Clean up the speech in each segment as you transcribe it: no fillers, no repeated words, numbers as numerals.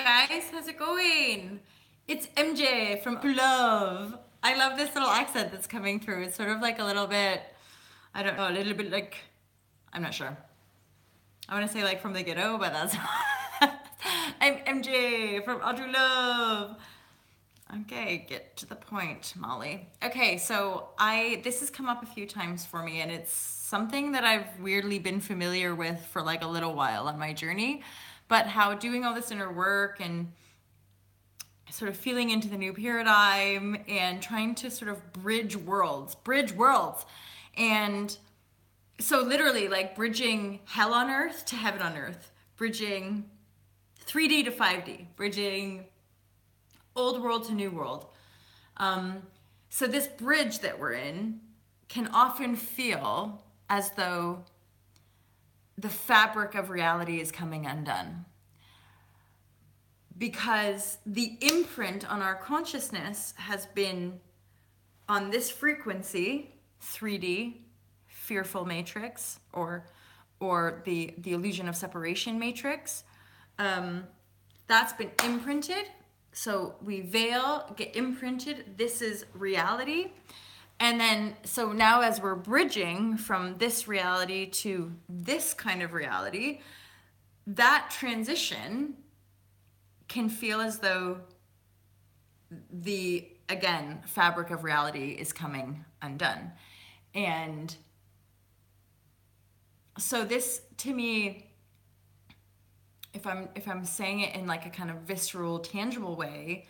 guys, how's it going? It's MJ from Love. I love this little accent that's coming through. It's sort of like a little bit, I don't know, a little bit like, I'm not sure. I want to say like from the ghetto, but that's I'm MJ from Audrey Love. Okay, get to the point, Molly. Okay, so this has come up a few times for me, and it's something that I've weirdly been familiar with for like a little while on my journey. But how doing all this inner work and sort of feeling into the new paradigm and trying to sort of bridge worlds. And so literally like bridging hell on earth to heaven on earth, bridging 3D to 5D, bridging old world to new world. So this bridge that we're in can often feel as though the fabric of reality is coming undone. Because the imprint on our consciousness has been on this frequency, 3D, fearful matrix, or the illusion of separation matrix. That's been imprinted. So we veil, get imprinted. This is reality. And then, so now as we're bridging from this reality to this kind of reality, that transition can feel as though the, again, fabric of reality is coming undone. And so this, to me, if I'm saying it in like a kind of visceral, tangible way,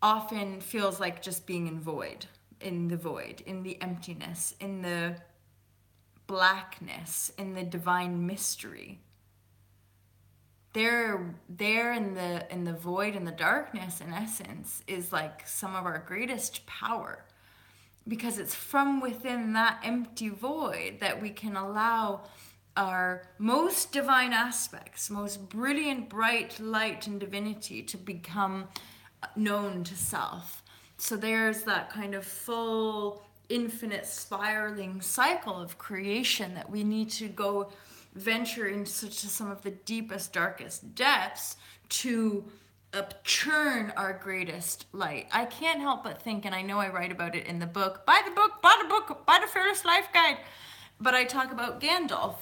often feels like just being in the void, in the emptiness, in the blackness, in the divine mystery. There in the void and the darkness, in essence, is like some of our greatest power, because it's from within that empty void that we can allow our most divine aspects, most brilliant, bright light and divinity to become known to self. So there's that kind of full, infinite, spiraling cycle of creation that we need to go venture into some of the deepest, darkest depths to churn our greatest light. I can't help but think, and I know I write about it in the book, buy the book, buy the Fearless Life Guide, but I talk about Gandalf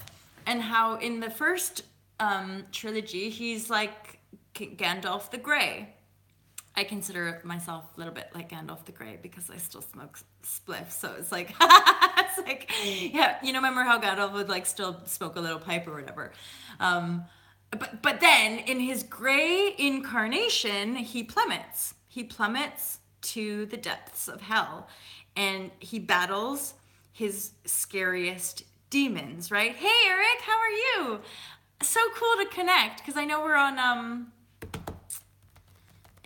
and how in the first trilogy, he's like Gandalf the Grey. I consider myself a little bit like Gandalf the Grey because I still smoke spliffs, so it's like, it's like, yeah, remember how Gandalf would like still smoke a little pipe or whatever. But then in his gray incarnation, he plummets to the depths of hell, and he battles his scariest demons, right? Hey Eric, how are you? So cool to connect, because I know we're on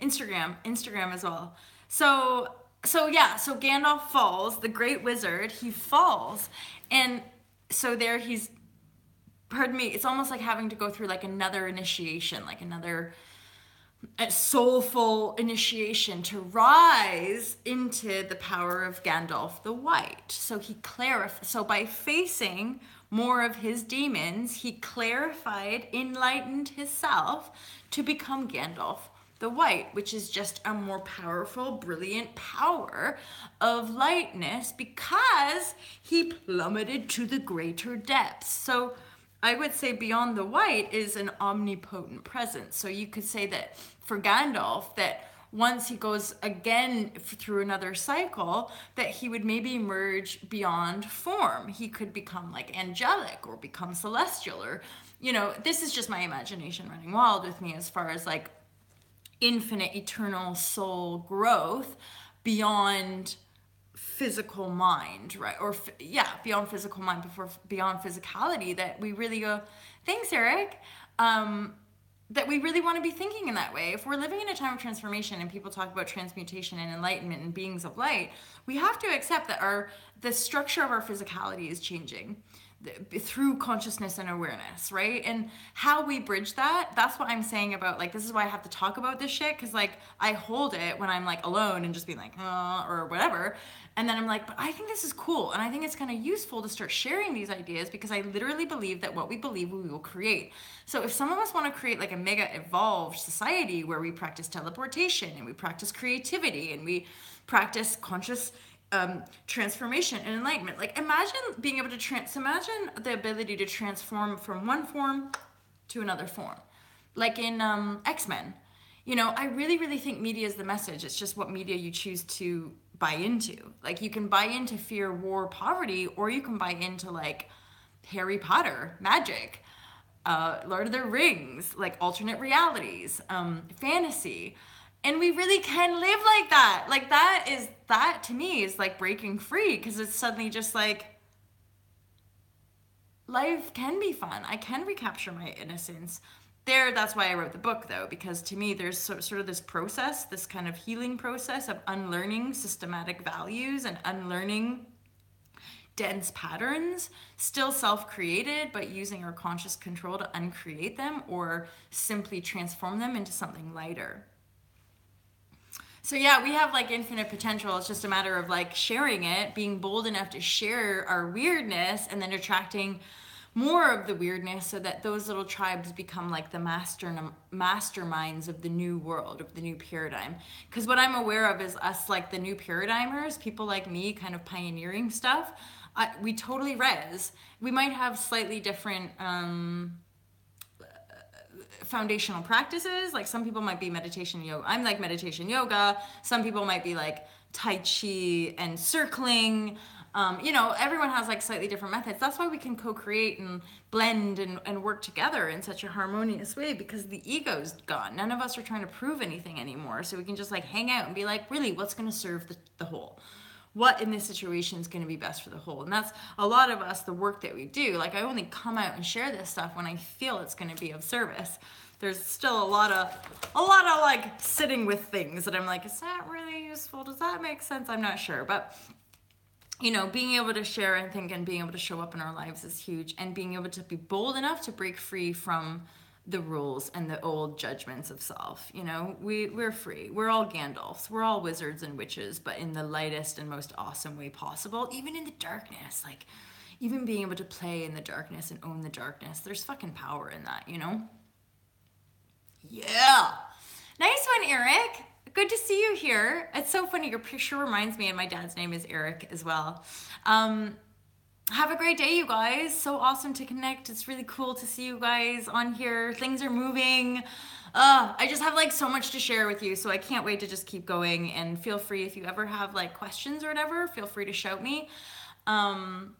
Instagram as well. So Gandalf falls, the great wizard, he falls. And so there he's, pardon me, it's almost like having to go through like another initiation, like another soulful initiation to rise into the power of Gandalf the White. So so by facing more of his demons, he clarified, enlightened himself to become Gandalf the White, which is just a more powerful, brilliant power of lightness because he plummeted to the greater depths. So I would say beyond the white is an omnipotent presence. So you could say that for Gandalf, that once he goes again through another cycle, that he would maybe emerge beyond form. He could become like angelic or become celestial, or, this is just my imagination running wild with me as far as like infinite, eternal soul growth beyond physical mind, right? Or beyond physical mind, beyond physicality, that we really go, thanks Eric, that we really want to be thinking in that way. If we're living in a time of transformation and people talk about transmutation and enlightenment and beings of light, we have to accept that the structure of our physicality is changing. through consciousness and awareness, right? And how we bridge that, that's what I'm saying about, like, this is why I have to talk about this shit, because, like, I hold it when I'm, like, alone and just being like, or whatever, and then I'm like, but I think this is cool, and I think it's kind of useful to start sharing these ideas, because I literally believe that what we believe we will create. So if some of us want to create, like, a mega evolved society where we practice teleportation, and we practice creativity, and we practice conscious transformation and enlightenment. Like, imagine being able to imagine the ability to transform from one form to another form. Like in X-Men. You know, I really, really think media is the message. It's just what media you choose to buy into. Like, you can buy into fear, war, poverty, or you can buy into, like, Harry Potter, magic, Lord of the Rings, like alternate realities, fantasy. And we really can live like that. Like, that to me is like breaking free, because it's suddenly just like, life can be fun. I can recapture my innocence. That's why I wrote the book, though, because to me there's sort of this process, this kind of healing process of unlearning systematic values and unlearning dense patterns, still self-created, but using our conscious control to uncreate them or simply transform them into something lighter. So yeah, we have like infinite potential. It's just a matter of like sharing it, being bold enough to share our weirdness, and then attracting more of the weirdness, so that those little tribes become like the masterminds of the new world, of the new paradigm. Because what I'm aware of is us, like the new paradigmers, people like me kind of pioneering stuff, we totally res. We might have slightly different foundational practices. Like, some people might be meditation yoga. I'm like meditation yoga. Some people might be like Tai Chi and circling. You know, everyone has like slightly different methods. That's why we can co-create and blend and work together in such a harmonious way, because the ego's gone. None of us are trying to prove anything anymore. So we can just like hang out and be like, really, what's going to serve the whole? What in this situation is going to be best for the whole? And that's a lot of us, the work that we do. Like, I only come out and share this stuff when I feel it's going to be of service. There's still a lot of like sitting with things that I'm like, is that really useful? Does that make sense? I'm not sure. But, you know, being able to share, I think, and being able to show up in our lives is huge. And being able to be bold enough to break free from the rules and the old judgments of self. You know, we're free. We're all Gandalfs. We're all wizards and witches, but in the lightest and most awesome way possible. Even in the darkness, like, even being able to play in the darkness and own the darkness. There's fucking power in that, you know? Yeah. Nice one, Eric. Good to see you here. It's so funny. Your picture reminds me, and my dad's name is Eric as well. Have a great day, you guys. So awesome to connect. It's really cool to see you guys on here. Things are moving. I just have like so much to share with you, so I can't wait to just keep going. And feel free, if you ever have like questions or whatever, feel free to shout me. And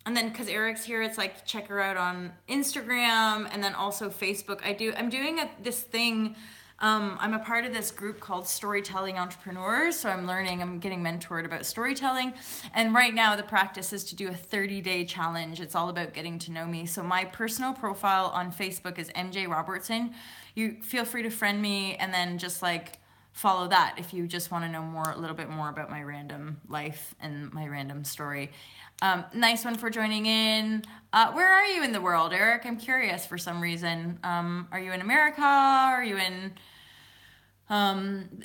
then, because Eric's here, it's like, check her out on Instagram, and then also Facebook. I'm doing this thing. I'm a part of this group called Storytelling Entrepreneurs. So I'm getting mentored about storytelling. And right now the practice is to do a 30-day challenge. It's all about getting to know me. So my personal profile on Facebook is MJ Robertson. You feel free to friend me, and then just like follow that if you just want to know a little bit more about my random life and my random story. Nice one for joining in. Where are you in the world, Eric? I'm curious for some reason. Are you in America? Are you in,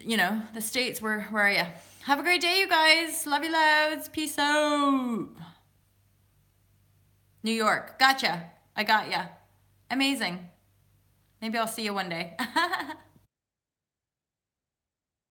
you know, the States? Where are you? Have a great day, you guys. Love you loads. Peace out. New York. Gotcha. I got ya. Amazing. Maybe I'll see you one day.